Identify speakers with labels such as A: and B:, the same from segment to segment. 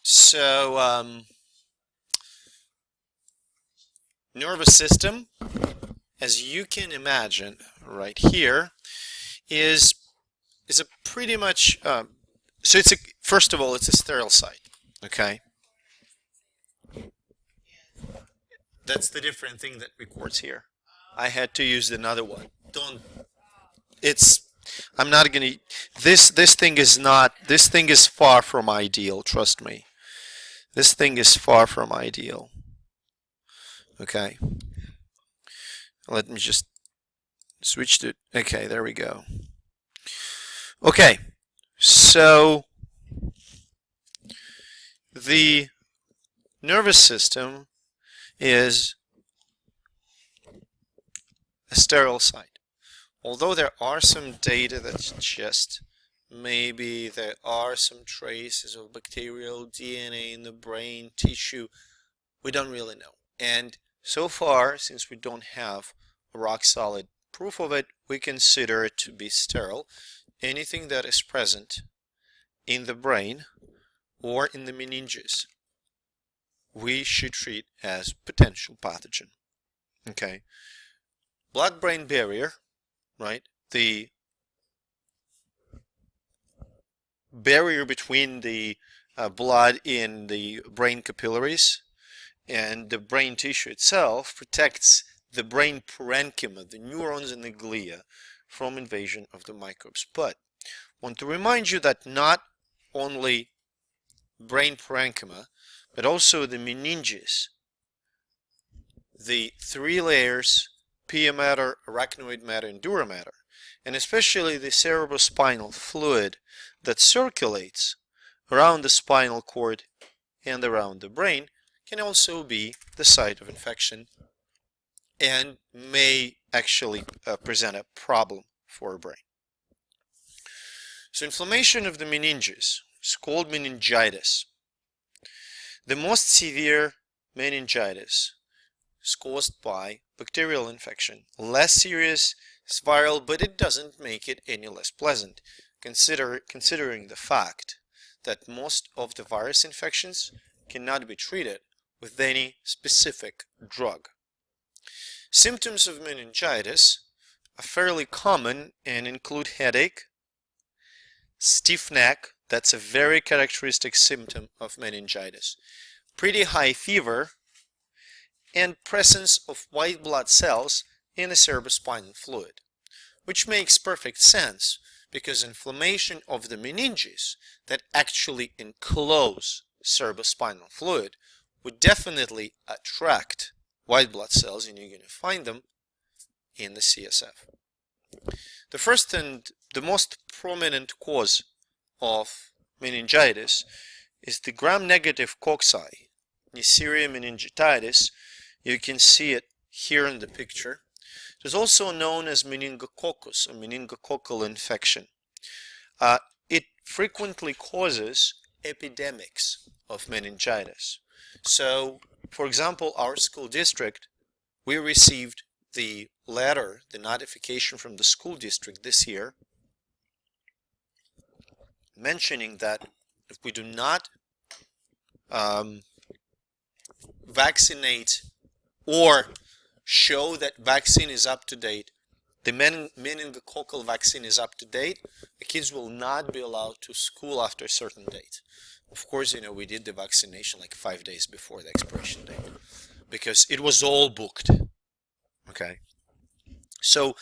A: So, nervous system, as you can imagine right here, is a pretty much so it's a first of all it's a sterile site. Okay, that's the different thing that records here. I had to use another one. Don't. It's. I'm not gonna. This thing is not. This thing is far from ideal. Trust me. This thing is far from ideal. Okay. Let me just switch to. Okay, there we go. Okay, so the nervous system is a sterile site. Although there are some data that suggest maybe there are some traces of bacterial DNA in the brain tissue, we don't really know. And so far, since we don't have a rock solid proof of it, we consider it to be sterile. Anything that is present in the brain or in the meninges, we should treat as potential pathogen. Okay. Blood-brain barrier, right? The barrier between the blood in the brain capillaries and the brain tissue itself protects the brain parenchyma, the neurons and the glia, from invasion of the microbes. But I want to remind you that not only brain parenchyma, but also the meninges, the three layers, pia mater, arachnoid matter, and dura matter, and especially the cerebrospinal fluid that circulates around the spinal cord and around the brain, can also be the site of infection and may actually present a problem for a brain. So inflammation of the meninges, Skald meningitis. The most severe meningitis is caused by bacterial infection. Less serious, it's viral, but it doesn't make it any less pleasant, considering the fact that most of the virus infections cannot be treated with any specific drug. Symptoms of meningitis are fairly common and include headache, stiff neck, that's a very characteristic symptom of meningitis, pretty high fever, and presence of white blood cells in the cerebrospinal fluid, which makes perfect sense because inflammation of the meninges that actually enclose cerebrospinal fluid would definitely attract white blood cells, and you're going to find them in the CSF. The first and the most prominent cause of meningitis is the gram-negative cocci, Listeria Monocytogenes. You can see it here in the picture. It is also known as meningococcus, or meningococcal infection. It frequently causes epidemics of meningitis. So, for example, our school district, we received the letter, the notification from the school district this year, mentioning that if we do not vaccinate or show that vaccine is up to date, the meningococcal vaccine is up to date, the kids will not be allowed to school after a certain date. Of course, you know, we did the vaccination like 5 days before the expiration date because it was all booked. Okay. So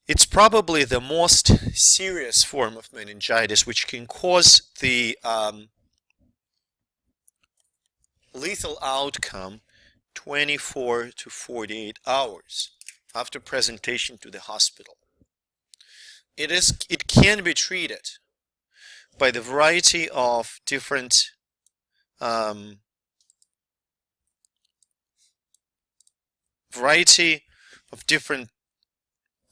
A: it's probably the most serious form of meningitis, which can cause the lethal outcome 24 to 48 hours after presentation to the hospital. It can be treated by the variety of different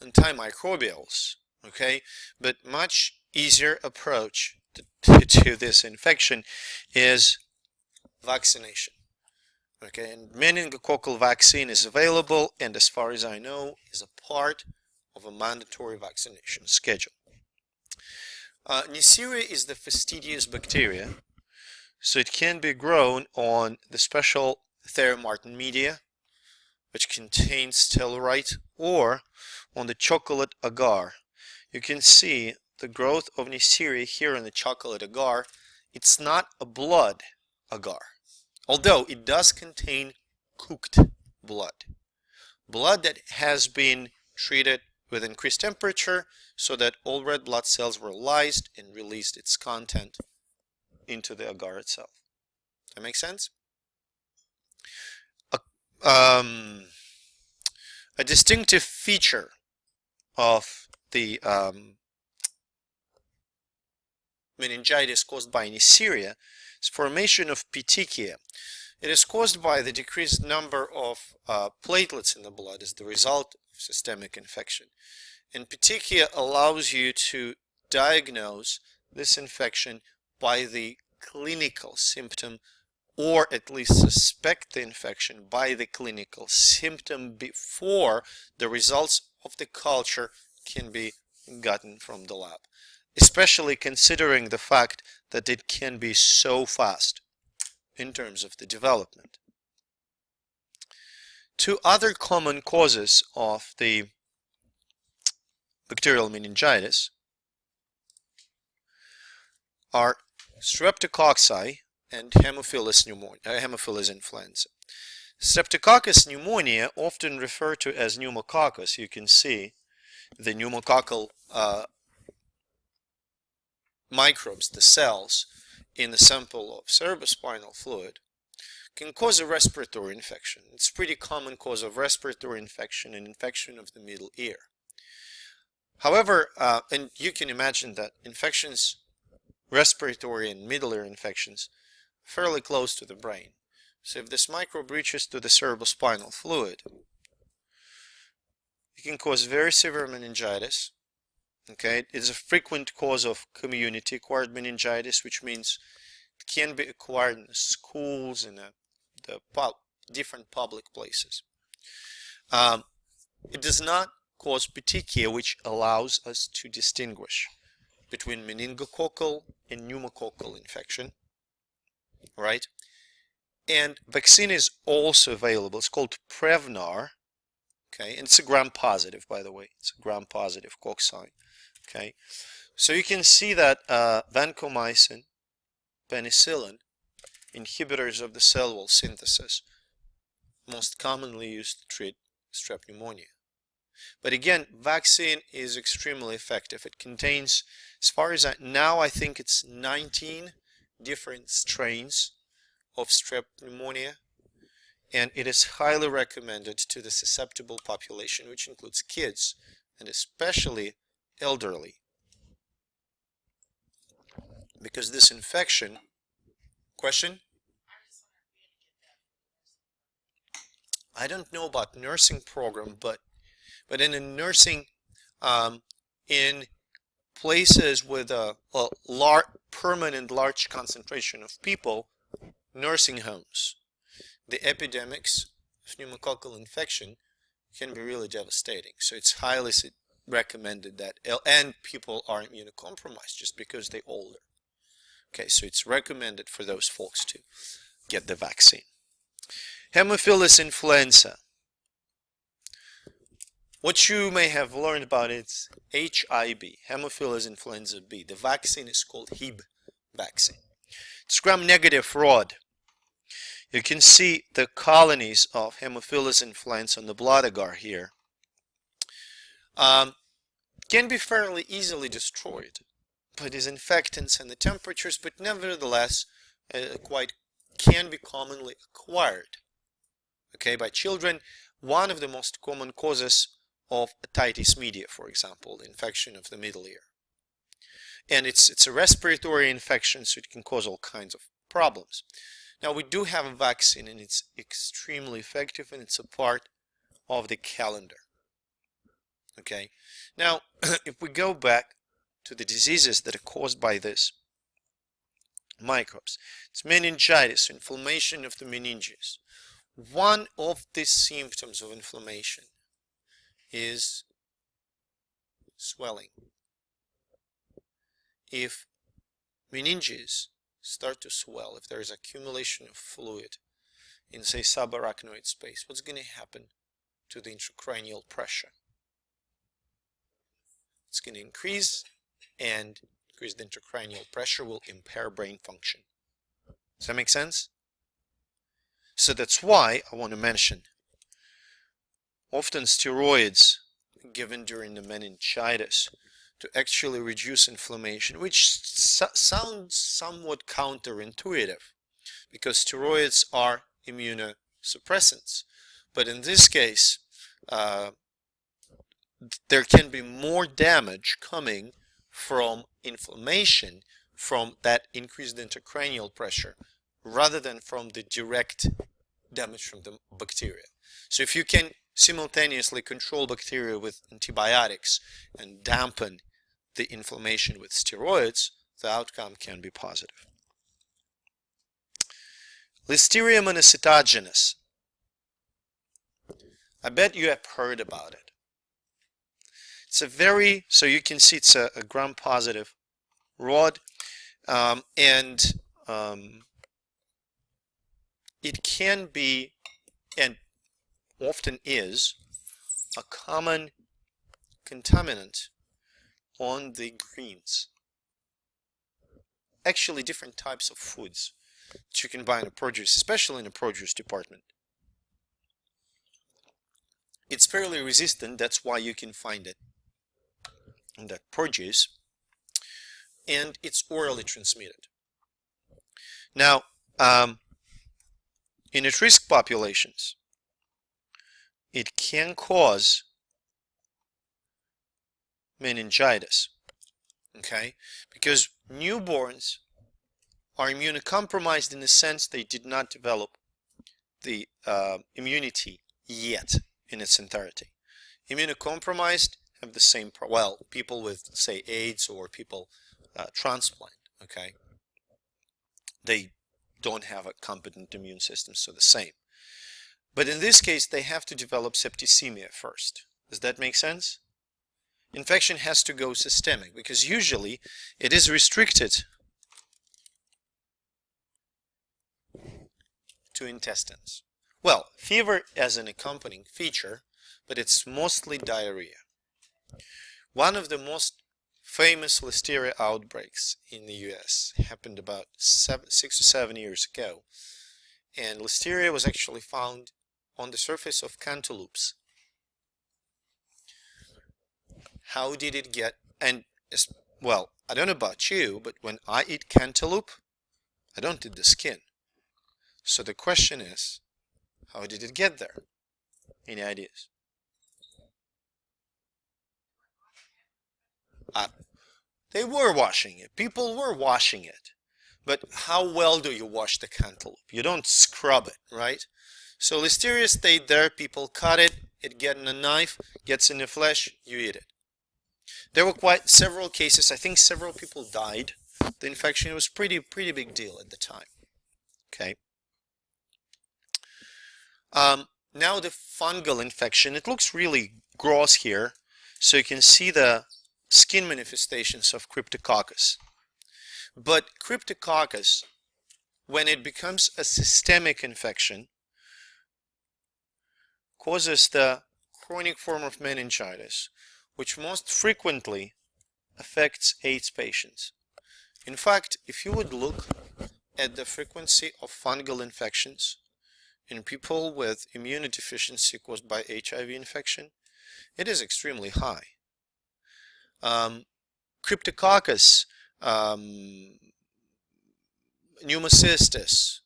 A: antimicrobials, okay, but much easier approach to this infection is vaccination. Okay, and meningococcal vaccine is available, and as far as I know, is a part of a mandatory vaccination schedule. Neisseria is the fastidious bacteria. So it can be grown on the special Thermomartin media, which contains tellurite, or on the chocolate agar. You can see the growth of Neisseria here in the chocolate agar. It's not a blood agar, although it does contain cooked blood. Blood that has been treated with increased temperature so that all red blood cells were lysed and released its content into the agar itself. That makes sense? A distinctive feature of the meningitis caused by Neisseria is formation of petechia. It is caused by the decreased number of platelets in the blood as the result of systemic infection. And petechia allows you to diagnose this infection by the clinical symptom, or at least suspect the infection by the clinical symptom before the results of the culture can be gotten from the lab, especially considering the fact that it can be so fast in terms of the development. Two other common causes of the bacterial meningitis are streptococci and Haemophilus influenza. Streptococcus pneumonia, often referred to as pneumococcus, you can see the pneumococcal microbes, the cells, in the sample of cerebrospinal fluid, can cause a respiratory infection. It's a pretty common cause of respiratory infection and infection of the middle ear. However, and you can imagine that infections, respiratory and middle ear infections, fairly close to the brain. So if this microbe reaches to the cerebrospinal fluid, it can cause very severe meningitis. Okay, it's a frequent cause of community-acquired meningitis, which means it can be acquired in the schools and the different public places. It does not cause petechia, which allows us to distinguish between meningococcal and pneumococcal infection. Right? And vaccine is also available. It's called Prevnar. Okay, and it's a gram-positive, by the way. It's a gram-positive cocci. Okay, so you can see that vancomycin, penicillin, inhibitors of the cell wall synthesis, most commonly used to treat strep pneumonia. But again, vaccine is extremely effective. It contains, as far as I think it's 19 different strains of strep pneumonia, and it is highly recommended to the susceptible population, which includes kids and especially elderly, because this infection, question? I don't know about nursing program, but in a nursing, in places with a permanent large concentration of people, nursing homes, the epidemics of pneumococcal infection can be really devastating. So it's highly recommended that, and people are immunocompromised just because they're older. Okay, so it's recommended for those folks to get the vaccine. Haemophilus influenza. What you may have learned about it's HIB, Haemophilus influenza B. The vaccine is called HIB vaccine. It's gram-negative rod. You can see the colonies of Haemophilus influenza on the blood agar here. Can be fairly easily destroyed by disinfectants and the temperatures, but nevertheless can be commonly acquired, okay, by children. One of the most common causes of otitis media, for example, the infection of the middle ear. And it's a respiratory infection, so it can cause all kinds of problems. Now, we do have a vaccine, and it's extremely effective, and it's a part of the calendar. Okay, now if we go back to the diseases that are caused by this microbes, it's meningitis, inflammation of the meninges. One of the symptoms of inflammation is swelling. If meninges start to swell, if there is accumulation of fluid in, say, subarachnoid space, what's going to happen to the intracranial pressure? It's going to increase, and increase the intracranial pressure will impair brain function. Does that make sense? So that's why I want to mention often steroids given during the meningitis to actually reduce inflammation, which sounds somewhat counterintuitive because steroids are immunosuppressants. But in this case, there can be more damage coming from inflammation from that increased intracranial pressure rather than from the direct damage from the bacteria. So if you can simultaneously control bacteria with antibiotics and dampen the inflammation with steroids, the outcome can be positive. Listeria Monocytogenes. I bet you have heard about it. It's a very, so you can see it's a gram-positive rod, and it can be, and often is, a common contaminant on the greens. Actually, different types of foods that you can buy in the produce, especially in the produce department. It's fairly resistant, that's why you can find it in that produce, and it's orally transmitted. Now, in at-risk populations, it can cause meningitis, okay? Because newborns are immunocompromised in the sense they did not develop the immunity yet in its entirety. Immunocompromised have the same, well, people with, say, AIDS or people transplant, okay? They don't have a competent immune system, so the same. But in this case, they have to develop septicemia first. Does that make sense? Infection has to go systemic because usually it is restricted to intestines. Well, fever as an accompanying feature, but it's mostly diarrhea. One of the most famous Listeria outbreaks in the US happened about 6 or 7 years ago, and Listeria was actually found on the surface of cantaloupes. How did it get, and well, I don't know about you, but when I eat cantaloupe, I don't eat the skin. So the question is, how did it get there? Any ideas? They were washing it. People were washing it. But how well do you wash the cantaloupe? You don't scrub it, right? So Listeria stayed there. People cut it. It gets in a knife, gets in the flesh, you eat it. There were quite several cases. I think several people died. The infection was pretty big deal at the time. Okay. Now the fungal infection. It looks really gross here. So you can see the skin manifestations of Cryptococcus. But Cryptococcus, when it becomes a systemic infection, causes the chronic form of meningitis, which most frequently affects AIDS patients. In fact, if you would look at the frequency of fungal infections in people with immunodeficiency caused by HIV infection, it is extremely high. Cryptococcus, pneumocystis,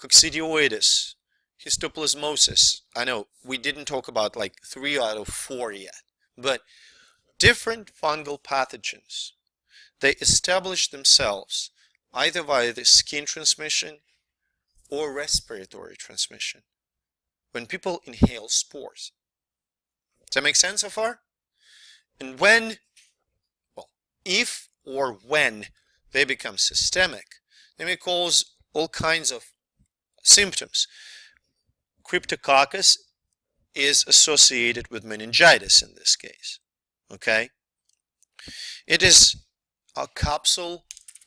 A: coccidioides, histoplasmosis. I know we didn't talk about like 3 out of 4 yet, but different fungal pathogens, they establish themselves either via the skin transmission or respiratory transmission when people inhale spores. Does that make sense so far? And when, well, if or when they become systemic, they may cause all kinds of symptoms. Cryptococcus is associated with meningitis in this case. Okay? It is a capsule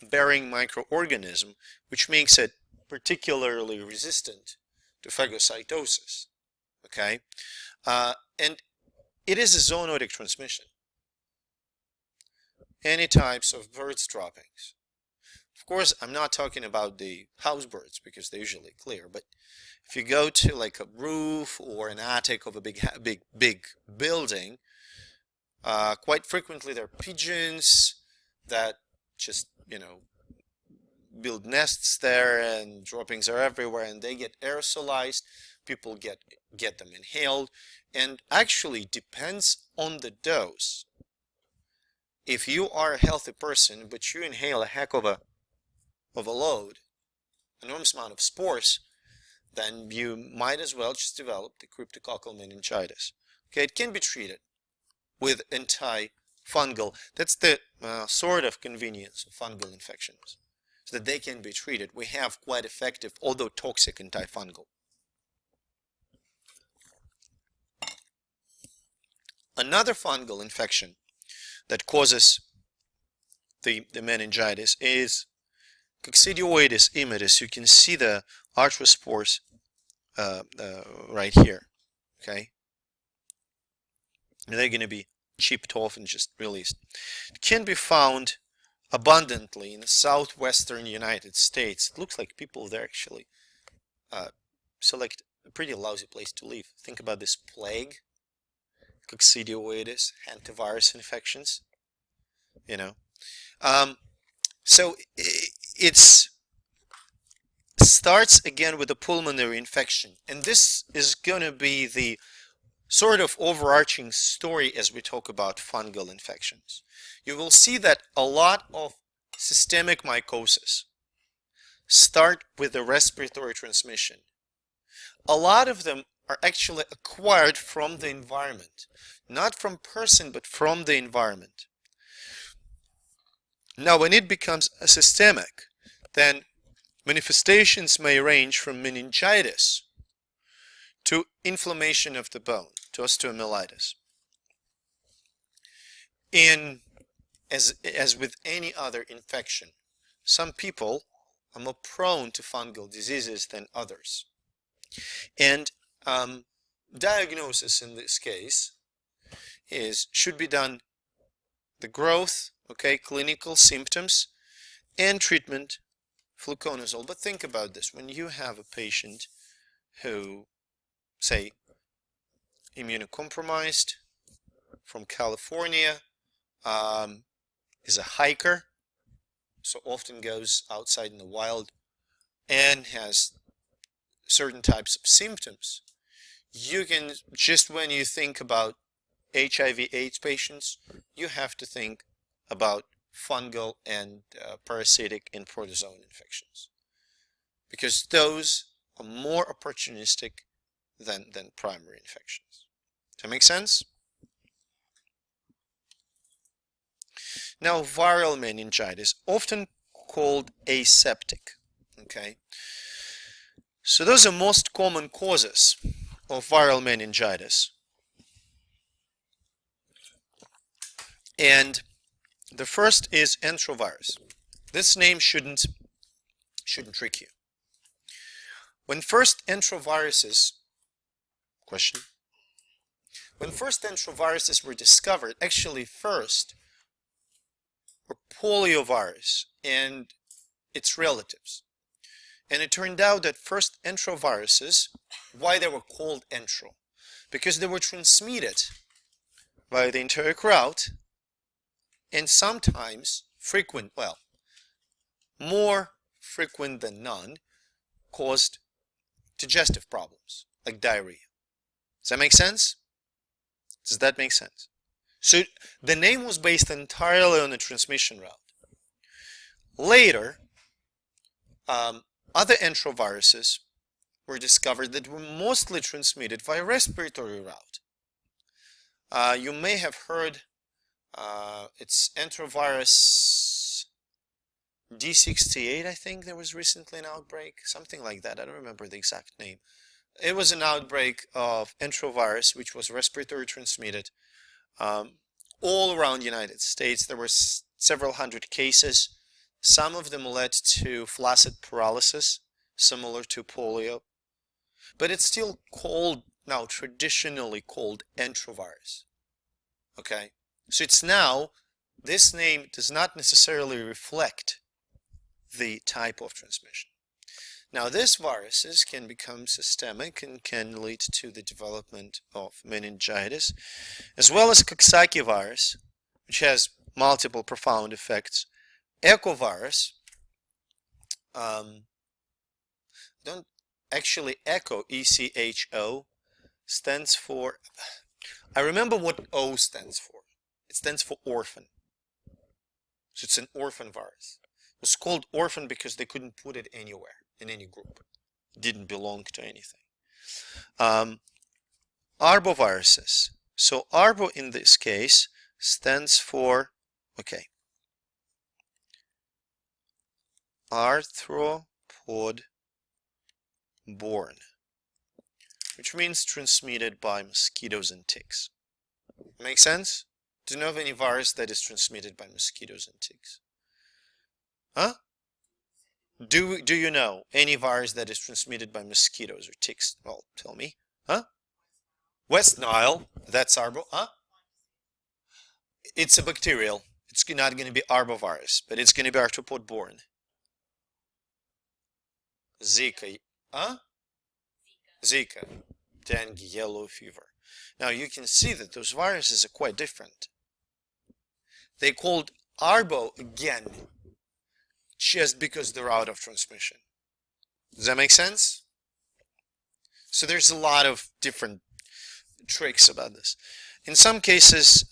A: bearing microorganism, which makes it particularly resistant to phagocytosis. Okay, and it is a zoonotic transmission. Any types of birds droppings. Of course, I'm not talking about the house birds because they're usually clear, but if you go to like a roof or an attic of a big building, quite frequently there are pigeons that just, build nests there, and droppings are everywhere, and they get aerosolized. People get them inhaled, and actually depends on the dose. If you are a healthy person, but you inhale a heck of a load, enormous amount of spores, then you might as well just develop the cryptococcal meningitis. Okay, it can be treated with antifungal. That's the sort of convenience of fungal infections, so that they can be treated. We have quite effective, although toxic, antifungal. Another fungal infection that causes the meningitis is Coccidioides immitis. You can see the arthrospores right here. Okay, and they're going to be chipped off and just released. It can be found abundantly in the southwestern United States. It looks like people there actually select a pretty lousy place to live. Think about this plague, Coccidioides, hantavirus infections. So it starts again with a pulmonary infection, and this is going to be the sort of overarching story as we talk about fungal infections. You will see that a lot of systemic mycosis start with a respiratory transmission. A lot of them are actually acquired from the environment, not from person, but from the environment. Now, when it becomes a systemic, then manifestations may range from meningitis to inflammation of the bone, to osteomyelitis. As with any other infection, some people are more prone to fungal diseases than others. And diagnosis in this case should be done the growth, clinical symptoms, and treatment, fluconazole. But think about this. When you have a patient who, say, immunocompromised, from California, is a hiker, so often goes outside in the wild, and has certain types of symptoms, you can, just when you think about HIV/AIDS patients, you have to think about fungal and parasitic and protozoan infections, because those are more opportunistic than primary infections. Does that make sense? Now, viral meningitis, often called aseptic. Okay, so those are most common causes of viral meningitis, and the first is Enterovirus. This name shouldn't trick you. When first enteroviruses were discovered, actually first were poliovirus and its relatives. And it turned out that first enteroviruses, why they were called entero? Because they were transmitted by the enteric route, and sometimes more frequent than none, caused digestive problems like diarrhea. Does that make sense? Does that make sense? So the name was based entirely on the transmission route. Later, other enteroviruses were discovered that were mostly transmitted via respiratory route. You may have heard it's Enterovirus D68, I think there was recently an outbreak, something like that. I don't remember the exact name. It was an outbreak of enterovirus, which was respiratory transmitted, all around the United States. There were several hundred cases. Some of them led to flaccid paralysis, similar to polio. But it's still called, now traditionally called enterovirus. Okay? So it's now, this name does not necessarily reflect the type of transmission. Now, these viruses can become systemic and can lead to the development of meningitis, as well as Coxsackie virus, which has multiple profound effects. Echovirus, don't actually echo, ECHO, stands for, I remember what O stands for. It stands for orphan. So it's an orphan virus. It was called orphan because they couldn't put it anywhere, in any group. It didn't belong to anything. Arboviruses. So arbo in this case stands for, okay, arthropod-borne, which means transmitted by mosquitoes and ticks. Make sense? Do you know of any virus that is transmitted by mosquitoes and ticks? Huh? Do you know any virus that is transmitted by mosquitoes or ticks? Well, tell me. Huh? West Nile, that's arbo. Huh? It's a bacterial. It's not going to be arbovirus, but it's going to be arthropod-borne. Zika. Huh? Zika. Dengue, yellow fever. Now you can see that those viruses are quite different. They called arbo again, just because they're out of transmission. Does that make sense? So there's a lot of different tricks about this. In some cases,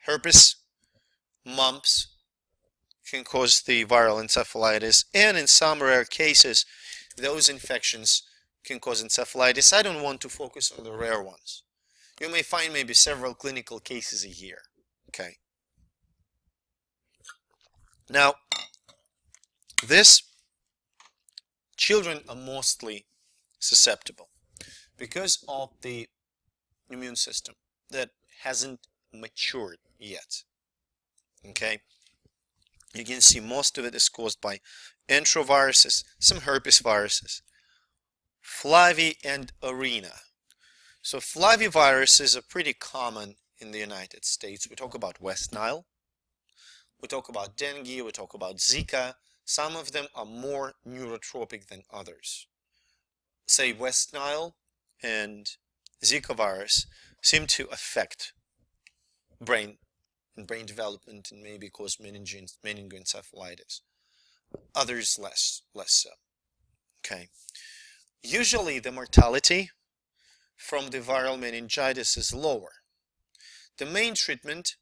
A: herpes, mumps can cause the viral encephalitis, and in some rare cases, those infections can cause encephalitis. I don't want to focus on the rare ones. You may find maybe several clinical cases a year. Okay. Now, these children are mostly susceptible because of the immune system that hasn't matured yet. Okay. You can see most of it is caused by enteroviruses, some herpes viruses, flavi and arena. So flaviviruses are pretty common in the United States. We talk about West Nile, we talk about dengue, we talk about Zika. Some of them are more neurotropic than others. Say West Nile and Zika virus seem to affect brain and brain development and maybe cause meningoencephalitis. Others less so. Okay. Usually the mortality from the viral meningitis is lower. The main treatment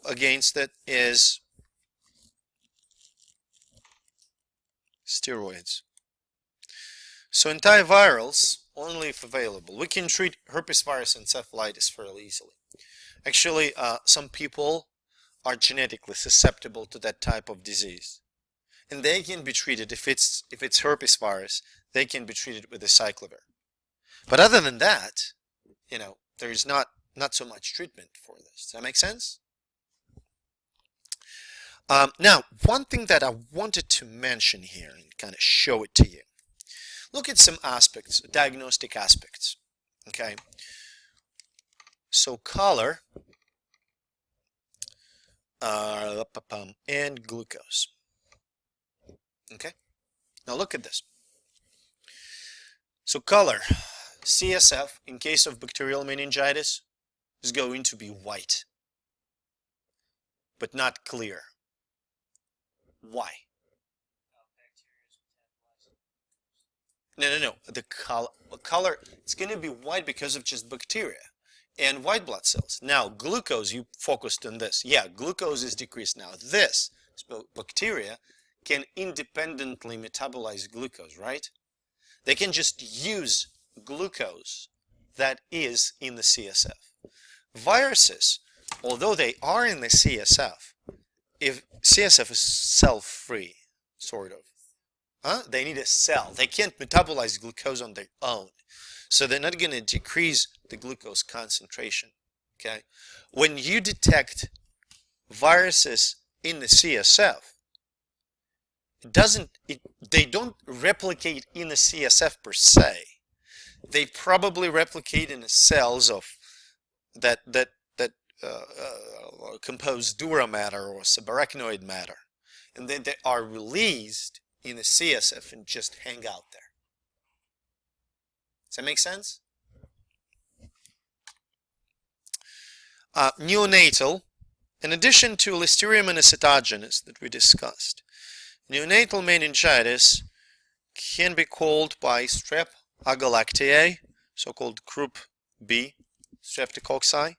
A: against it is steroids. So antivirals, only if available. We can treat herpes virus encephalitis fairly easily. Actually, some people are genetically susceptible to that type of disease, and they can be treated, if it's herpes virus, they can be treated with acyclovir. But other than that, there is not so much treatment for this. Does that make sense? Now, one thing that I wanted to mention here and kind of show it to you. Look at some aspects, diagnostic aspects. Okay. So color and glucose. Okay. Now look at this. So color, CSF in case of bacterial meningitis is going to be white, but not clear. Why? No. The color, it's going to be white because of just bacteria and white blood cells. Now, glucose, you focused on this. Yeah, glucose is decreased now. This bacteria can independently metabolize glucose, right? They can just use glucose that is in the CSF. Viruses, although they are in the CSF, if CSF is cell-free, sort of. They need a cell. They can't metabolize glucose on their own. So they're not going to decrease the glucose concentration. Okay? When you detect viruses in the CSF, they don't replicate in the CSF per se. They probably replicate in the cells of that compose dura matter or subarachnoid matter, and then they are released in the CSF and just hang out there. Does that make sense? Neonatal, in addition to Listeria Monocytogenes that we discussed, neonatal meningitis can be called by strep agalactiae, so-called group B streptococci,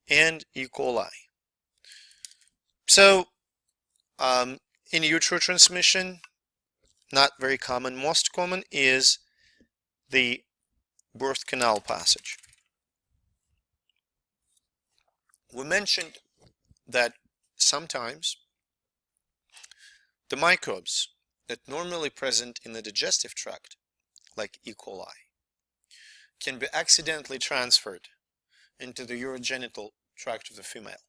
A: and E. coli. So, in utero transmission, not very common. Most common is the birth canal passage. We mentioned that sometimes the microbes that normally present in the digestive tract, like E. coli, can be accidentally transferred into the urogenital tract of the female.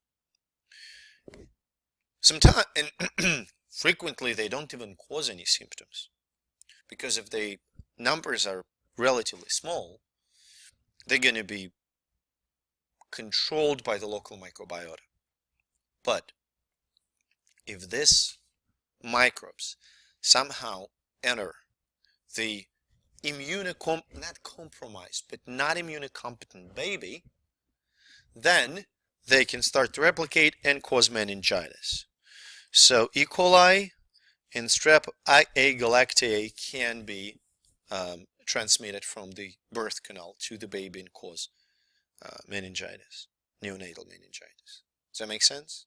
A: Sometimes, and frequently, they don't even cause any symptoms, because if the numbers are relatively small, they're going to be controlled by the local microbiota. But if these microbes somehow enter the not compromised, but not immunocompetent baby, then they can start to replicate and cause meningitis. So E. coli and strep agalactiae can be transmitted from the birth canal to the baby and cause meningitis, neonatal meningitis. Does that make sense?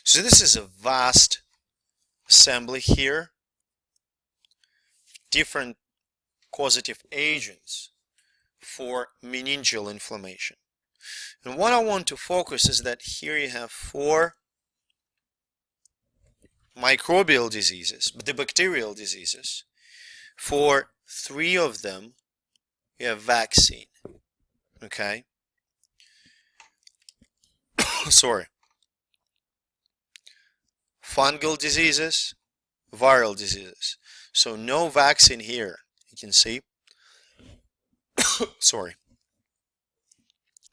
A: So this is a vast assembly here, different causative agents for meningeal inflammation. And what I want to focus is that here you have 4 microbial diseases, but the bacterial diseases. For 3 of them, you have vaccine. Okay? Sorry. Fungal diseases, viral diseases. So no vaccine here. You can see. Sorry.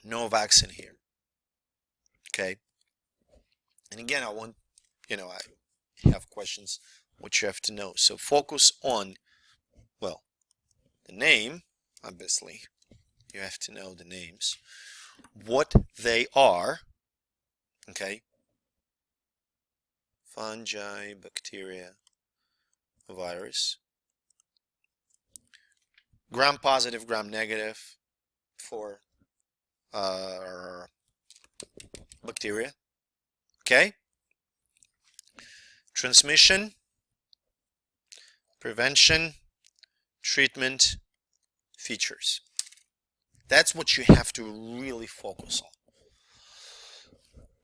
A: No vaccine here. Okay? And again, I want, I have questions, what you have to know. So focus on, well, the name, obviously. You have to know the names. What they are, okay? Fungi, bacteria, virus. Gram-positive, gram-negative for bacteria. Okay? Transmission, prevention, treatment, features. That's what you have to really focus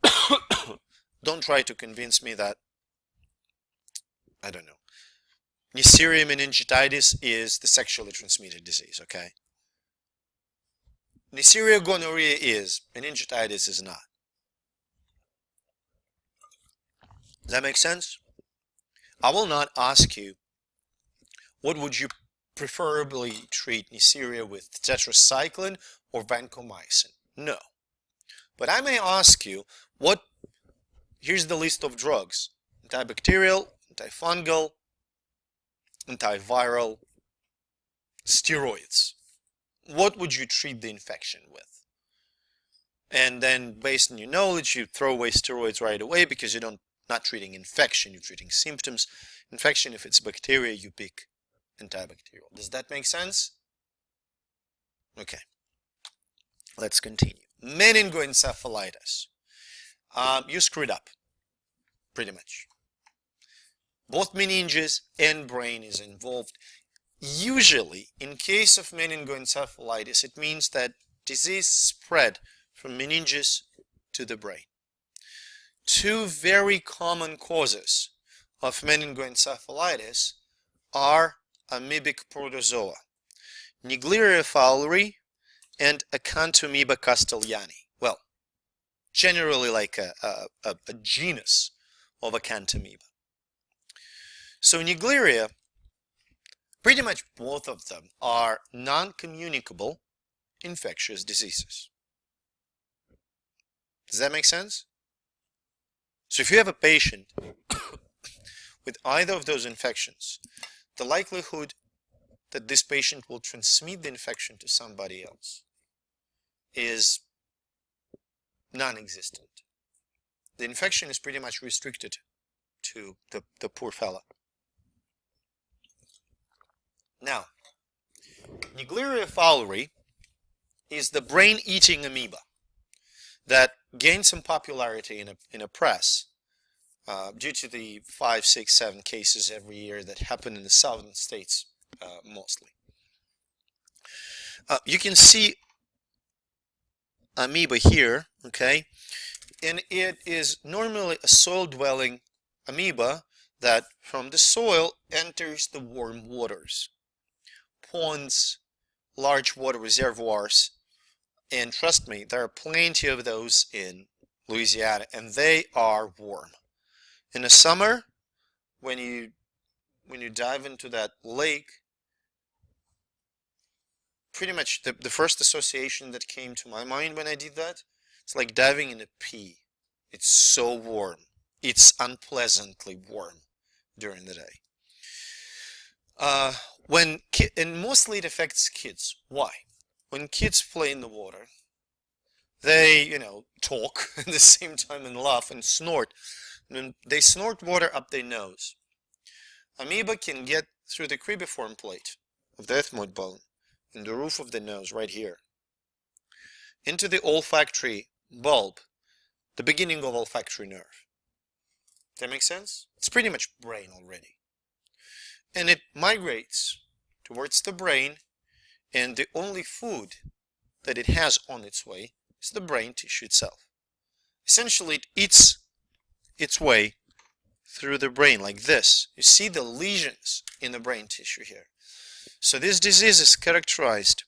A: on. Don't try to convince me that, I don't know, Listeria Meningitis is the sexually transmitted disease, okay? Listeria gonorrhea is, meningitis is not. Does that make sense? I will not ask you, what would you preferably treat Listeria with, tetracycline or vancomycin? No. But I may ask you, here's the list of drugs: antibacterial, antifungal, antiviral, steroids. What would you treat the infection with? And then based on your knowledge, you throw away steroids right away because you're not treating infection, you're treating symptoms. Infection, if it's bacteria, you pick antibacterial. Does that make sense? Okay. Let's continue. Meningoencephalitis. You screwed up, pretty much. Both meninges and brain is involved. Usually, in case of meningoencephalitis, it means that disease spread from meninges to the brain. 2 very common causes of meningoencephalitis are amoebic protozoa, Naegleria fowleri and Acanthamoeba castellani. Well, generally like a genus of acanthamoeba. So Neigleria, pretty much both of them are non-communicable infectious diseases. Does that make sense? So if you have a patient with either of those infections, the likelihood that this patient will transmit the infection to somebody else is non-existent. The infection is pretty much restricted to the poor fella. Now, Neigleria fowleri is the brain-eating amoeba that gained some popularity in a press due to the 5, 6, 7 cases every year that happen in the southern states mostly. You can see amoeba here, okay, and it is normally a soil-dwelling amoeba that from the soil enters the warm waters, ponds, large water reservoirs, and trust me, there are plenty of those in Louisiana, and they are warm. In the summer, when you dive into that lake, pretty much the first association that came to my mind when I did that, it's like diving in a pea. It's so warm. It's unpleasantly warm during the day. And mostly it affects kids. Why? When kids play in the water, they, talk at the same time and laugh and snort. And they snort water up their nose. Amoeba can get through the cribriform plate of the ethmoid bone in the roof of the nose right here into the olfactory bulb, the beginning of olfactory nerve. Does that make sense? It's pretty much brain already. And it migrates towards the brain, and the only food that it has on its way is the brain tissue itself. Essentially, it eats its way through the brain like this. You see the lesions in the brain tissue here. So this disease is characterized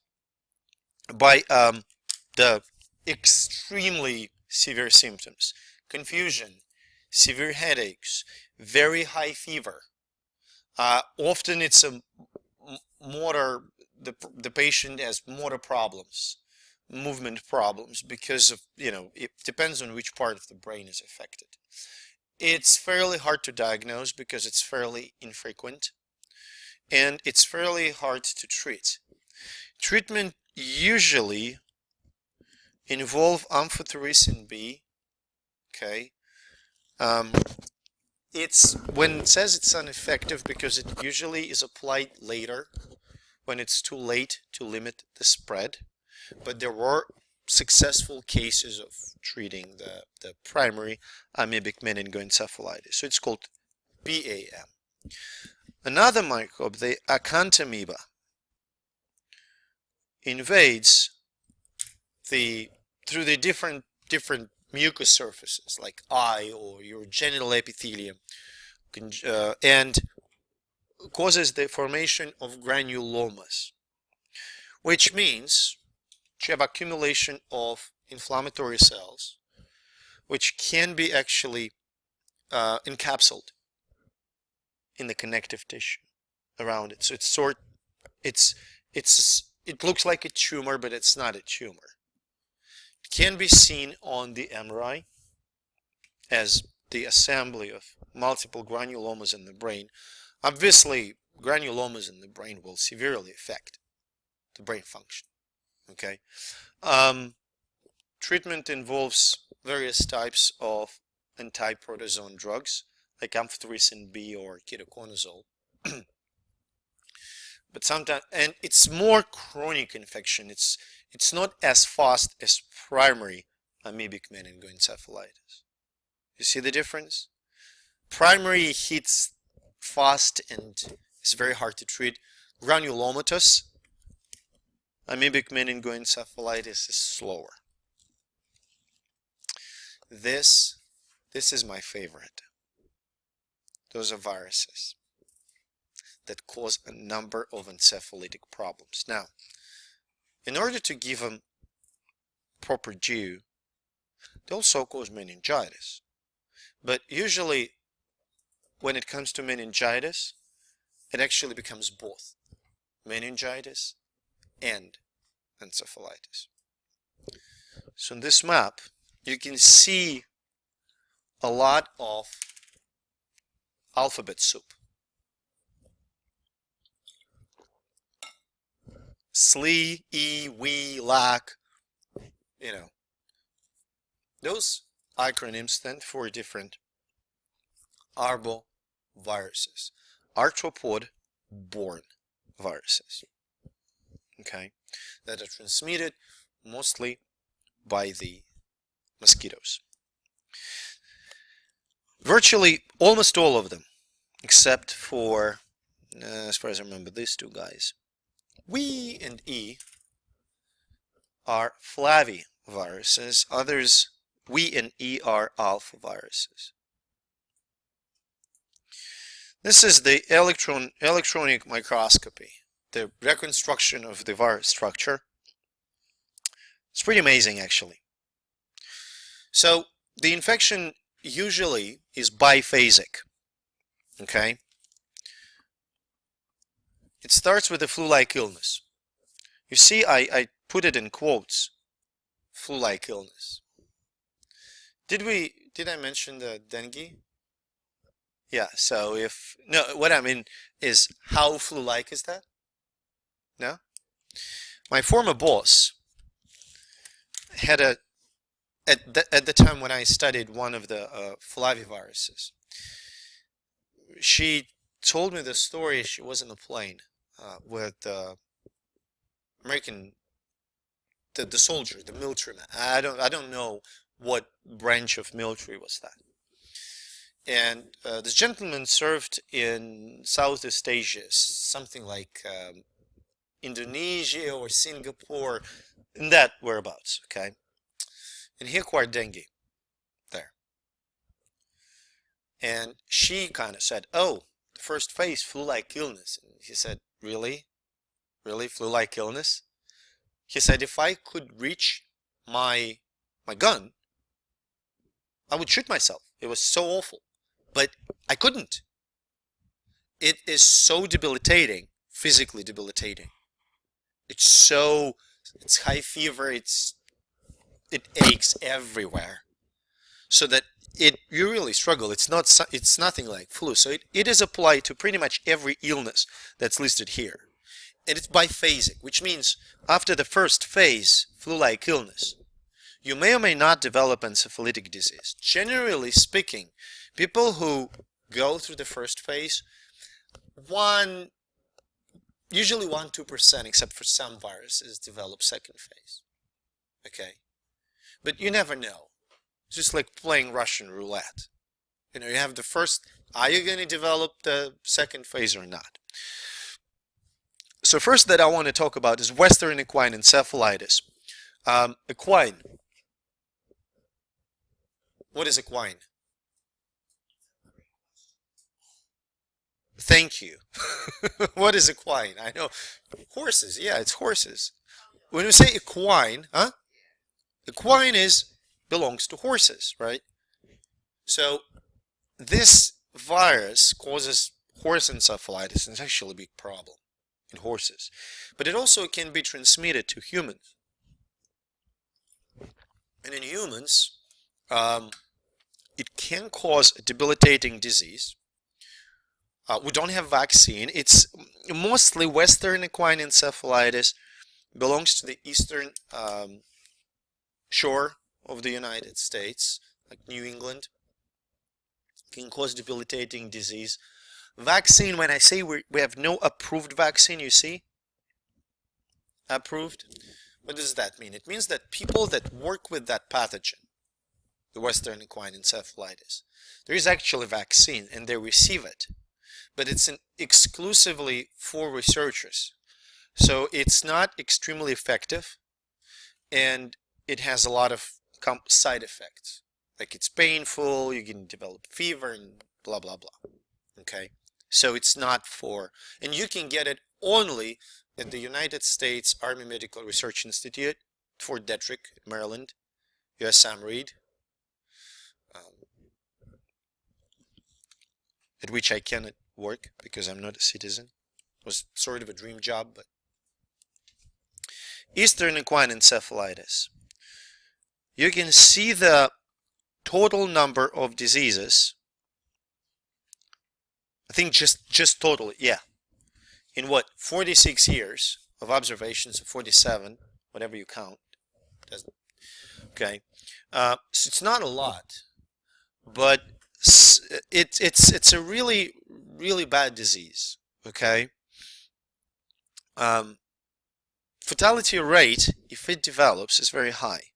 A: by the extremely severe symptoms: confusion, severe headaches, very high fever. Often it's a motor, the patient has motor problems, movement problems, because of, it depends on which part of the brain is affected. It's fairly hard to diagnose because it's fairly infrequent, and it's fairly hard to treat. Treatment usually involve amphotericin B, okay? It's when it says it's ineffective because it usually is applied later when it's too late to limit the spread, but there were successful cases of treating the primary amoebic meningoencephalitis. So it's called BAM. Another microbe, the acanthamoeba, invades through the different mucous surfaces like eye or your genital epithelium, and causes the formation of granulomas, which means you have accumulation of inflammatory cells which can be actually encapsulated in the connective tissue around it. So it looks like a tumor, but it's not a tumor. It can be seen on the MRI as the assembly of multiple granulomas in the brain. Obviously, granulomas in the brain will severely affect the brain function. Okay. Treatment involves various types of anti-protozoan drugs like amphotericin B or ketoconazole. But sometimes, and it's more chronic infection. It's not as fast as primary amoebic meningoencephalitis. You see the difference? Primary hits fast and is very hard to treat. Granulomatous amoebic meningoencephalitis is slower. This is my favorite. Those are viruses that cause a number of encephalitic problems. Now, in order to give them proper due, They also cause meningitis. But usually, when it comes to meningitis, it actually becomes both meningitis and encephalitis. So in this map, you can see a lot of alphabet soup. SLE, E, we, lac, those acronyms stand for different arboviruses, arthropod-borne viruses, okay, that are transmitted mostly by the mosquitoes. Virtually almost all of them, except for, as far as I remember, these two guys, W and E, are flaviviruses. Others, W and E, are alphaviruses. This is the electronic microscopy, the reconstruction of the virus structure. It's pretty amazing, actually. So the infection usually is biphasic, okay? It starts with a flu-like illness. You see, I put it in quotes, flu-like illness. Did I mention the dengue? Yeah, so what I mean is, how flu-like is that? No? My former boss had at the time when I studied one of the flaviviruses, she told me the story. She was in a plane with the American, the soldier, the military man. I don't know what branch of military was that. And this gentleman served in Southeast Asia, something like Indonesia or Singapore, in that whereabouts, okay? And he acquired dengue there. And she kind of said, oh, the first phase, flu-like illness. And he said, really? Really, flu-like illness? He said, if I could reach my gun, I would shoot myself. It was so awful. But I couldn't. It is so debilitating, physically debilitating. It's high fever, it aches everywhere. So that you really struggle. It's nothing like flu. So it is applied to pretty much every illness that's listed here. And it's biphasic, which means after the first phase, flu-like illness, you may or may not develop encephalitic disease. Generally speaking, people who go through the first phase, usually 1-2%, except for some viruses, develop second phase. Okay? But you never know. It's just like playing Russian roulette. You have the first, are you going to develop the second phase or not? So first that I want to talk about is Western equine encephalitis. Equine. What is equine? Thank you. What is equine? I know. Horses. Yeah, it's horses. When we say equine, equine belongs to horses, right? So this virus causes horse encephalitis, and it's actually a big problem in horses. But it also can be transmitted to humans. And in humans, it can cause a debilitating disease. We don't have vaccine. It's mostly Western equine encephalitis, belongs to the eastern shore of the United States, like New England. Can cause debilitating disease. Vaccine, when I say we have no approved vaccine, you see? Approved? What does that mean? It means that people that work with that pathogen, the Western equine encephalitis, there is actually a vaccine and they receive it. But it's exclusively for researchers. So it's not extremely effective, and it has a lot of side effects. Like it's painful, you can develop fever and blah, blah, blah. Okay? So it's not for, and you can get it only at the United States Army Medical Research Institute, Fort Detrick, Maryland, U.S. Sam Reed. at which I cannot work because I'm not a citizen. It was sort of a dream job, but Eastern equine encephalitis. You can see the total number of diseases. I think just total, yeah. In what, 46 years of observations, 47, whatever you count. Doesn't, okay. So it's not a lot, but it's a really, really bad disease, okay? Fatality rate, if it develops, is very high.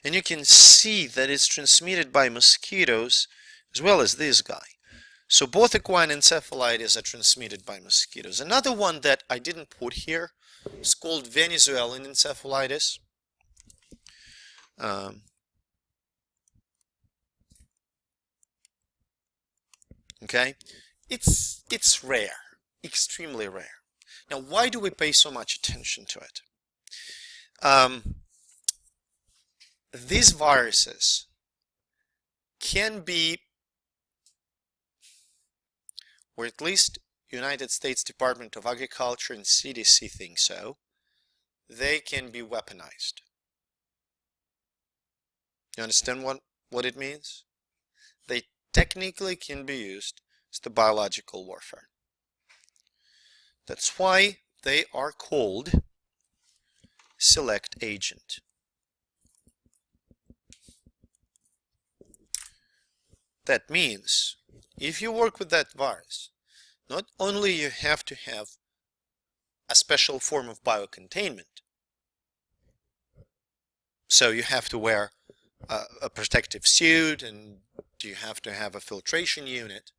A: And you can see that it's transmitted by mosquitoes as well as this guy. So both equine encephalitis are transmitted by mosquitoes. Another one that I didn't put here is called Venezuelan Encephalitis. Okay, it's rare, extremely rare. Now, why do we pay so much attention to it? These viruses can be, or at least United States Department of Agriculture and CDC think so, they can be weaponized. You understand what it means? They technically can be used as the biological warfare. That's why they are called select agent. That means if you work with that virus, not only you have to have a special form of biocontainment, so you have to wear a protective suit and you have to have a filtration unit,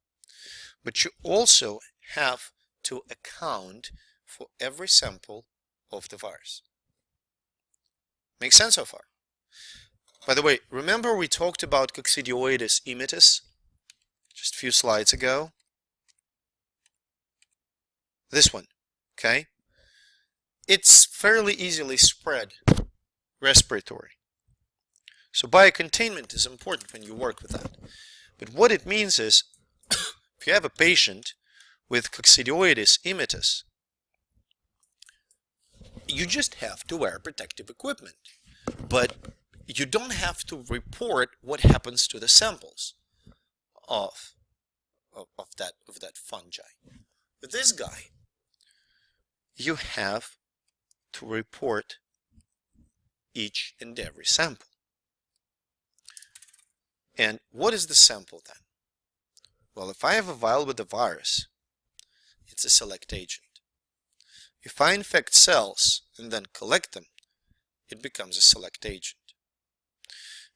A: but you also have to account for every sample of the virus. Make sense so far? By the way, remember we talked about Coccidioides immitis just a few slides ago? This one, okay? It's fairly easily spread respiratory. So biocontainment is important when you work with that. But what it means is, if you have a patient with Coccidioides immitis, you just have to wear protective equipment. But you don't have to report what happens to the samples of that fungi. With this guy, you have to report each and every sample. And what is the sample then? Well, if I have a vial with the virus, it's a select agent. If I infect cells and then collect them, it becomes a select agent.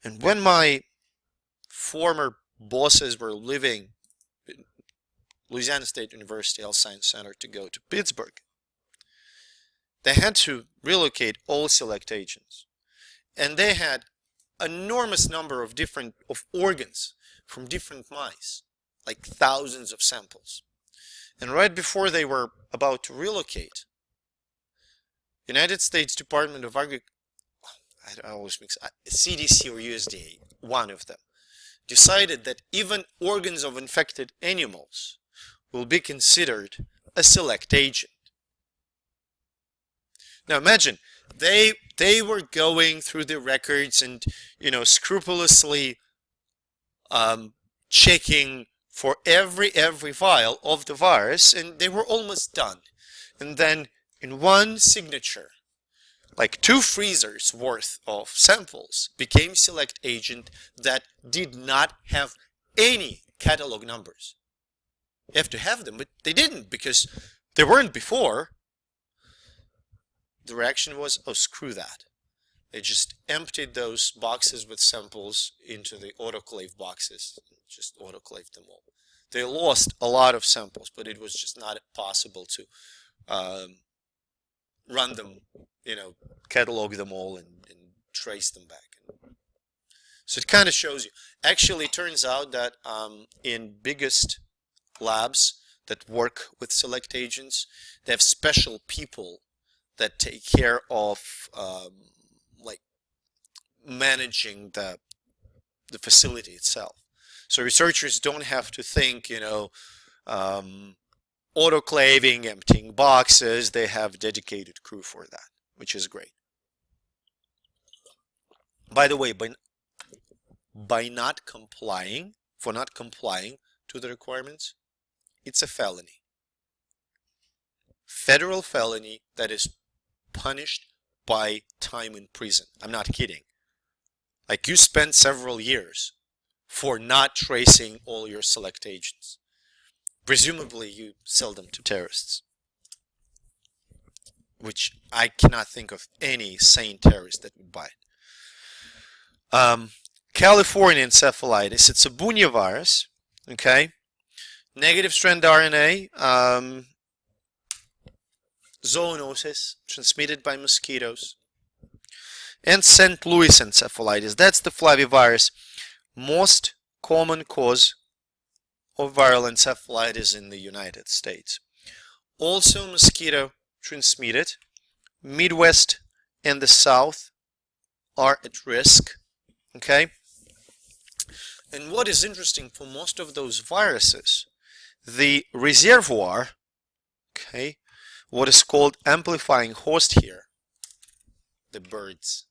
A: And when my former bosses were leaving Louisiana State University Health Science Center to go to Pittsburgh, they had to relocate all select agents. And they had enormous number of organs from different mice, like thousands of samples. And right before they were about to relocate, United States Department of Agriculture, I always mix CDC or USDA, one of them, decided that even organs of infected animals will be considered a select agent. Now imagine, they were going through the records and, scrupulously checking for every vial of the virus, and they were almost done. And then in one signature, like 2 freezers worth of samples became select agent that did not have any catalog numbers. You have to have them, but they didn't because they weren't before. The reaction was, oh, screw that. They just emptied those boxes with samples into the autoclave boxes and just autoclaved them all. They lost a lot of samples, but it was just not possible to run them, catalog them all and trace them back. So it kind of shows you. Actually, it turns out that in biggest labs that work with select agents, they have special people that take care of like managing the facility itself. So researchers don't have to think, autoclaving, emptying boxes. They have dedicated crew for that, which is great. By the way, by not complying, for not complying to the requirements, it's a felony. Federal felony that is punished by time in prison. I'm not kidding. Like, you spend several years for not tracing all your select agents. Presumably you sell them to terrorists, which I cannot think of any sane terrorist that would buy it. California encephalitis, it's a Bunya virus, okay? Negative strand RNA, zoonosis, transmitted by mosquitoes. And St. Louis encephalitis, that's the flavivirus, most common cause of viral encephalitis in the United States. Also mosquito transmitted. Midwest and the South are at risk, okay? And what is interesting, for most of those viruses, the reservoir, okay, what is called amplifying host here, the birds.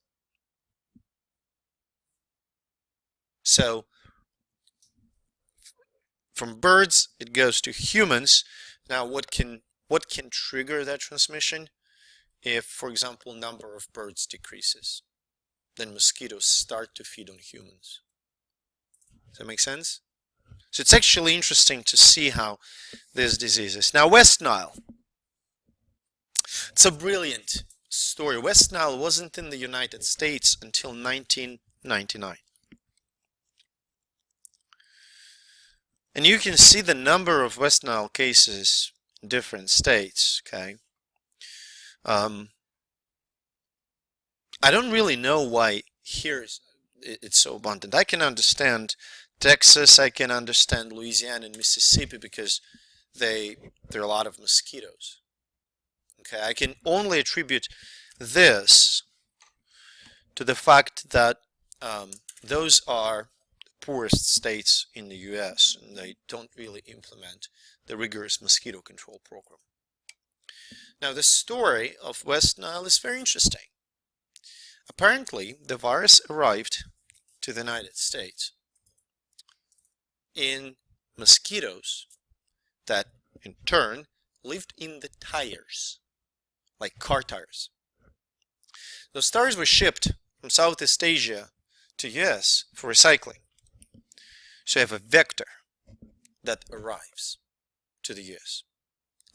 A: So from birds it goes to humans. Now what can trigger that transmission? If, for example, number of birds decreases, then mosquitoes start to feed on humans. Does that make sense? So it's actually interesting to see how these diseases. Now West Nile. It's a brilliant story. West Nile wasn't in the United States until 1999. And you can see the number of West Nile cases in different states, okay? I don't really know why here it's so abundant. I can understand Texas, I can understand Louisiana and Mississippi because there are a lot of mosquitoes. Okay, I can only attribute this to the fact that those are the poorest states in the US, and they don't really implement the rigorous mosquito control program. Now the story of West Nile is very interesting. Apparently the virus arrived to the United States in mosquitoes that in turn lived in the tires, like car tires. Those tires were shipped from Southeast Asia to US for recycling. So you have a vector that arrives to the US.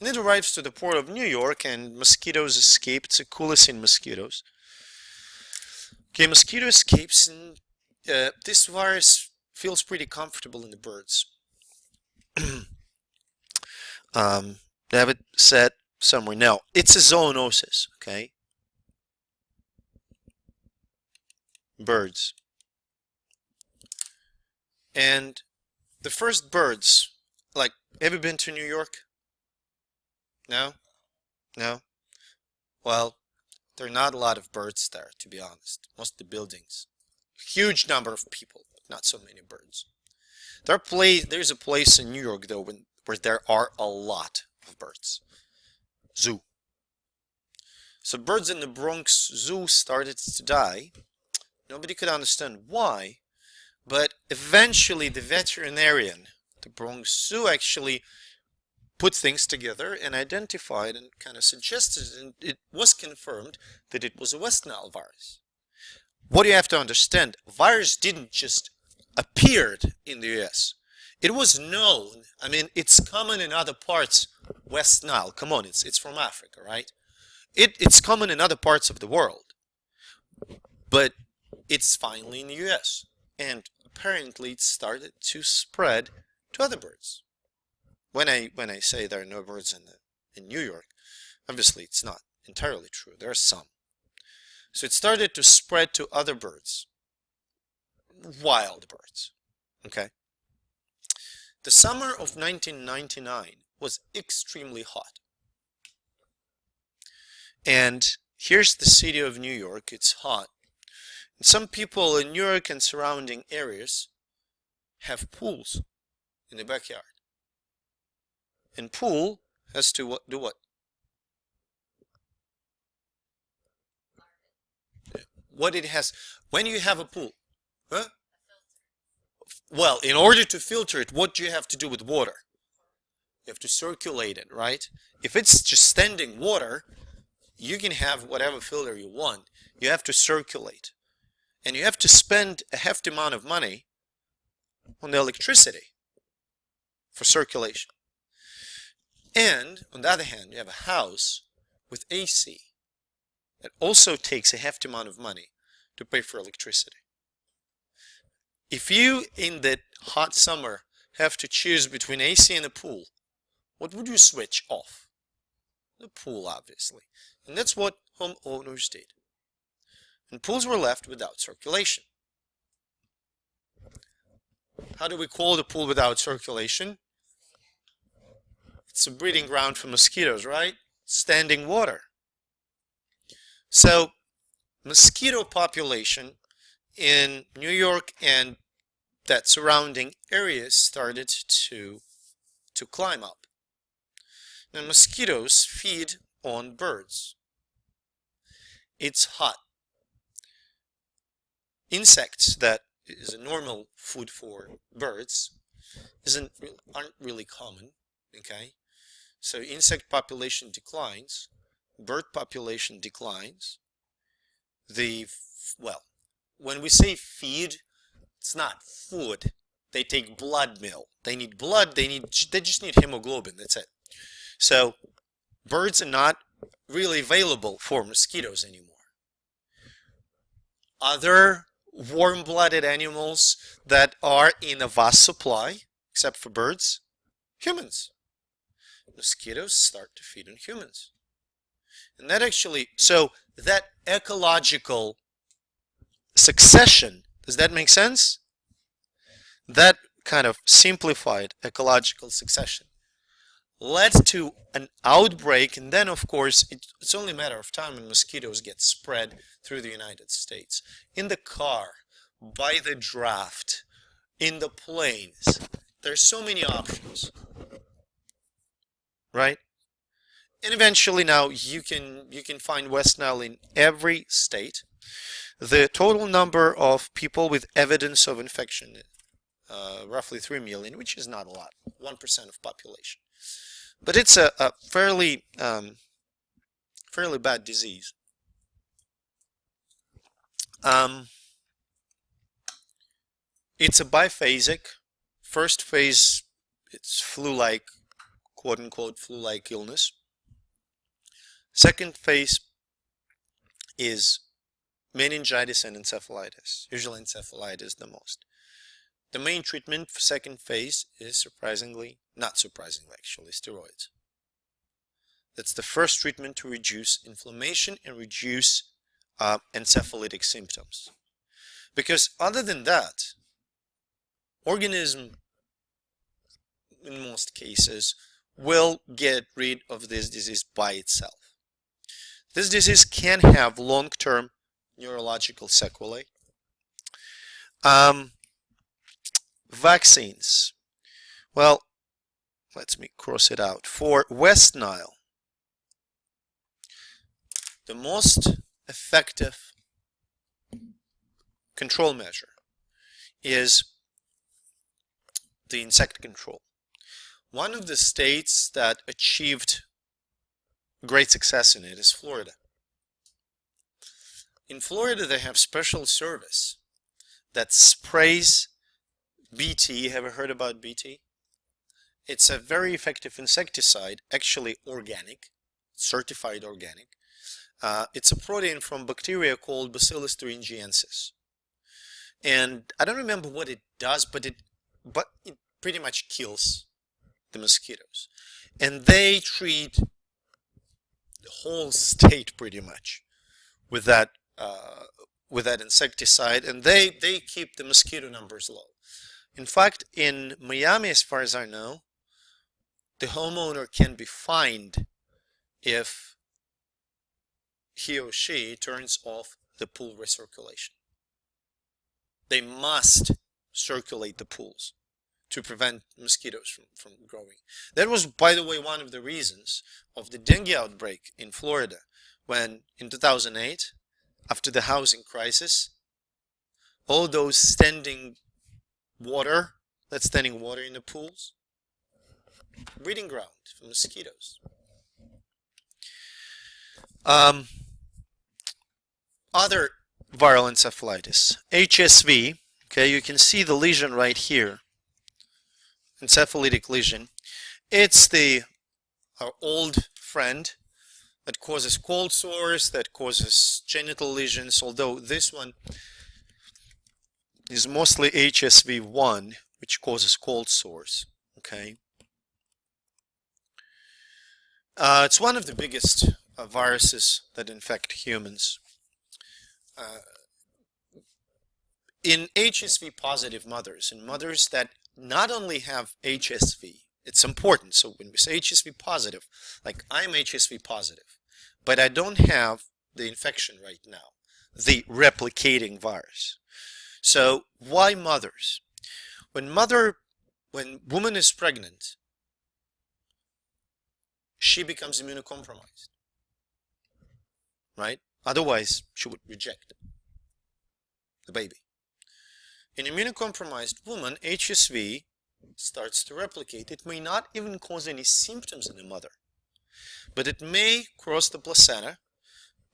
A: And it arrives to the port of New York, and mosquitoes escape. It's a colicine mosquitoes. Okay, mosquito escapes, and this virus feels pretty comfortable in the birds. They have it set somewhere. Now, it's a zoonosis, okay? Birds. And the first birds, like, have you been to New York? No? No? Well, there are not a lot of birds there, to be honest. Most of the buildings. Huge number of people, but not so many birds. There's a place in New York, though, where there are a lot of birds. Zoo. So birds in the Bronx Zoo started to die. Nobody could understand why, but eventually the veterinarian, the Bronx Zoo, actually put things together and identified and kind of suggested, and it was confirmed that it was a West Nile virus. What you have to understand, virus didn't just appear in the US. It was known. I mean, it's common in other parts. West Nile, come on, it's from Africa, right? It's common in other parts of the world. But it's finally in the US. And apparently it started to spread to other birds. When I say there are no birds in New York, obviously it's not entirely true. There are some. So it started to spread to other birds. Wild birds. Okay? The summer of 1999 was extremely hot. And here's the city of New York. It's hot. And some people in New York and surrounding areas have pools in the backyard. And pool has to do what? What it has, when you have a pool, huh? Well, in order to filter it, what do you have to do with water? You have to circulate it, right? If it's just standing water, you can have whatever filter you want. You have to circulate. And you have to spend a hefty amount of money on the electricity for circulation. And, on the other hand, you have a house with AC that also takes a hefty amount of money to pay for electricity. If you, in the hot summer, have to choose between AC and a pool, what would you switch off? The pool, obviously. And that's what homeowners did. And pools were left without circulation. How do we call the pool without circulation? It's a breeding ground for mosquitoes, right? Standing water. So, mosquito population in New York and that surrounding areas started to climb up. Now, mosquitoes feed on birds. It's hot. Insects, that is a normal food for birds, aren't really common. Okay, so insect population declines, bird population declines. When we say feed, it's not food. They take blood meal. They need blood. They just need hemoglobin. That's it. So birds are not really available for mosquitoes anymore. Other warm-blooded animals that are in a vast supply, except for birds, humans. Mosquitoes start to feed on humans. And that actually, so that ecological succession, does that make sense? That kind of simplified ecological succession led to an outbreak, and then of course it's only a matter of time when mosquitoes get spread through the United States. In the car, by the draft, in the planes, there's so many options, right? And eventually now you can find West Nile in every state. The total number of people with evidence of infection, roughly 3 million, which is not a lot, 1% of population. But it's a fairly bad disease. It's a biphasic. First phase, it's flu-like, quote-unquote, flu-like illness. Second phase is meningitis and encephalitis, usually encephalitis the most. The main treatment for second phase is not surprisingly actually, steroids. That's the first treatment to reduce inflammation and reduce encephalitic symptoms. Because other than that, organism, in most cases, will get rid of this disease by itself. This disease can have long-term neurological sequelae. Vaccines. Well, let me cross it out. For West Nile, the most effective control measure is the insect control. One of the states that achieved great success in it is Florida. In Florida, they have special service that sprays BT. Have you heard about BT? It's a very effective insecticide, actually organic, certified organic. It's a protein from bacteria called Bacillus thuringiensis. And I don't remember what it does, but it pretty much kills the mosquitoes. And they treat the whole state pretty much with that insecticide, and they keep the mosquito numbers low. In fact, in Miami, as far as I know, the homeowner can be fined if he or she turns off the pool recirculation. They must circulate the pools. to prevent mosquitoes from growing. That was, by the way, one of the reasons of the dengue outbreak in Florida when, in 2008, after the housing crisis, all those standing water in the pools, breeding ground for mosquitoes. Other viral encephalitis, HSV. Okay, you can see the lesion right here, encephalitic lesion. It's our old friend that causes cold sores, that causes genital lesions, although this one is mostly HSV1, which causes cold sores. Okay, it's one of the biggest viruses that infect humans. In HSV positive mothers, in mothers that not only have HSV, it's important. So when we say HSV positive, like I'm HSV positive, but I don't have the infection right now, the replicating virus. So why mothers? When woman is pregnant, she becomes immunocompromised, right? Otherwise, she would reject the baby. In immunocompromised woman, HSV starts to replicate. It may not even cause any symptoms in the mother, but it may cross the placenta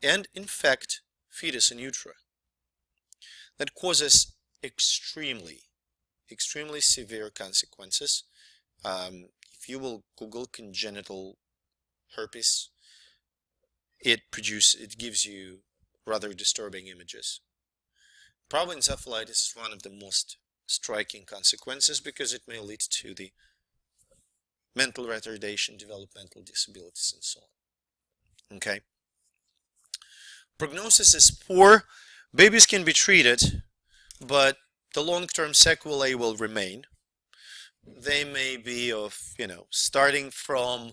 A: and infect fetus in utero. That causes extremely severe consequences. If you will Google congenital herpes, it gives you rather disturbing images. Probably encephalitis is one of the most striking consequences because it may lead to the mental retardation, developmental disabilities, and so on. Okay. Prognosis is poor. Babies can be treated, but the long-term sequelae will remain. They may be of, starting from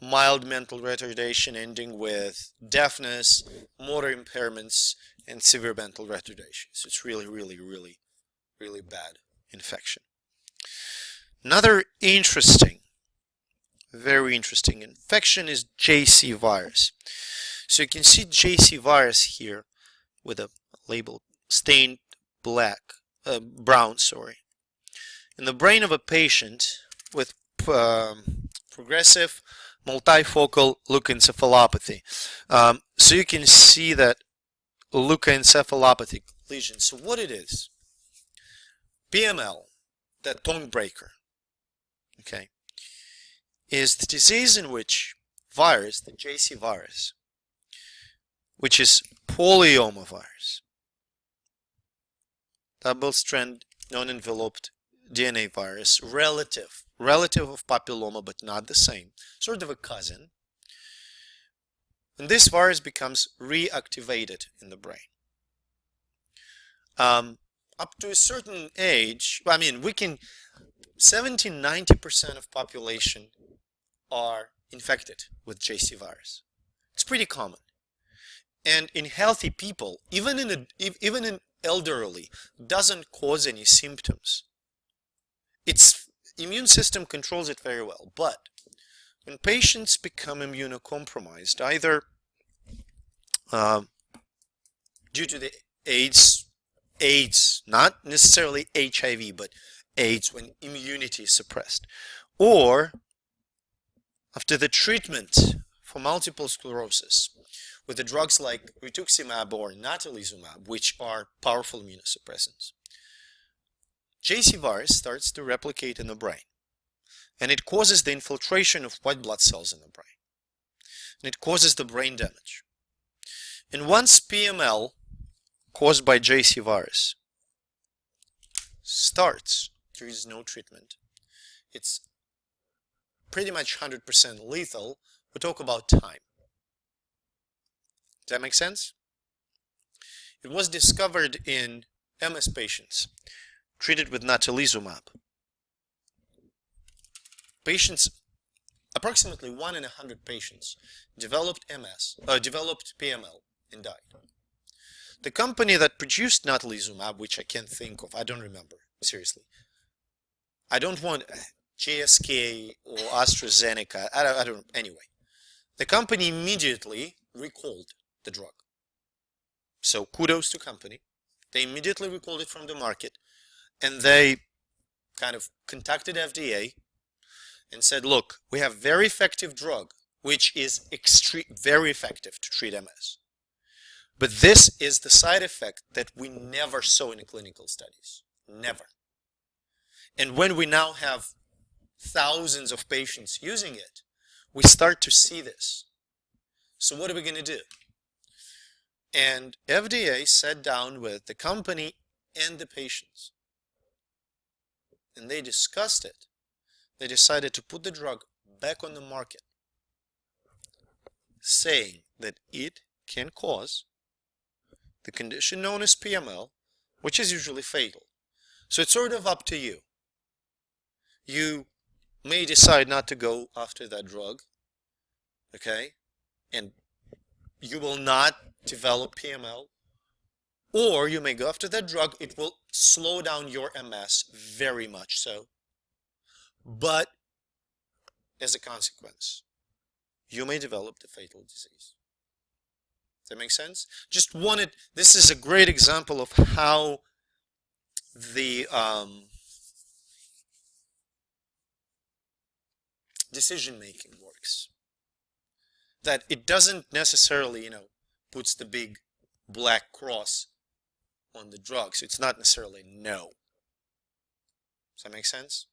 A: mild mental retardation, ending with deafness, motor impairments, and severe mental retardation. So it's really bad infection. Another very interesting infection is JC virus. So you can see JC virus here with a label stained brown, in the brain of a patient with progressive multifocal leukoencephalopathy. So you can see that leukoencephalopathic lesion. So what it is, PML, that tongue breaker, okay, is the disease in which virus, the JC virus, which is polyomavirus, double-strand non-enveloped DNA virus, relative of papilloma but not the same, sort of a cousin. And this virus becomes reactivated in the brain. Up to a certain age, 70-90% of population are infected with JC virus. It's pretty common. And in healthy people, even in elderly, doesn't cause any symptoms. Its immune system controls it very well. But when patients become immunocompromised, either due to the AIDS, not necessarily HIV, but AIDS when immunity is suppressed, or after the treatment for multiple sclerosis with the drugs like rituximab or natalizumab, which are powerful immunosuppressants, JC virus starts to replicate in the brain, and it causes the infiltration of white blood cells in the brain, and it causes the brain damage. And once PML caused by JC virus starts, there is no treatment. It's pretty much 100% lethal. We talk about time. Does that make sense? It was discovered in MS patients treated with natalizumab. Patients, approximately 1 in 100 patients, developed PML and died. The company that produced natalizumab, which I can't think of, I don't remember, seriously, I don't want GSK or AstraZeneca. I don't. Anyway, the company immediately recalled the drug. So kudos to company. They immediately recalled it from the market, and they kind of contacted FDA and said, look, we have very effective drug, which is very effective to treat MS. But this is the side effect that we never saw in the clinical studies. Never. And when we now have thousands of patients using it, we start to see this. So what are we going to do? And FDA sat down with the company and the patients. And they discussed it. They decided to put the drug back on the market, saying that it can cause the condition known as PML, which is usually fatal. So it's sort of up to you. You may decide not to go after that drug, okay? And you will not develop PML. Or you may go after that drug. It will slow down your MS very much so. But as a consequence, you may develop the fatal disease. Does that make sense? Just wanted, this is a great example of how the decision-making works. That it doesn't necessarily, puts the big black cross on the drug. So it's not necessarily no. Does that make sense?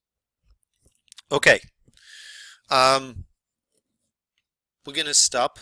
A: Okay. We're going to stop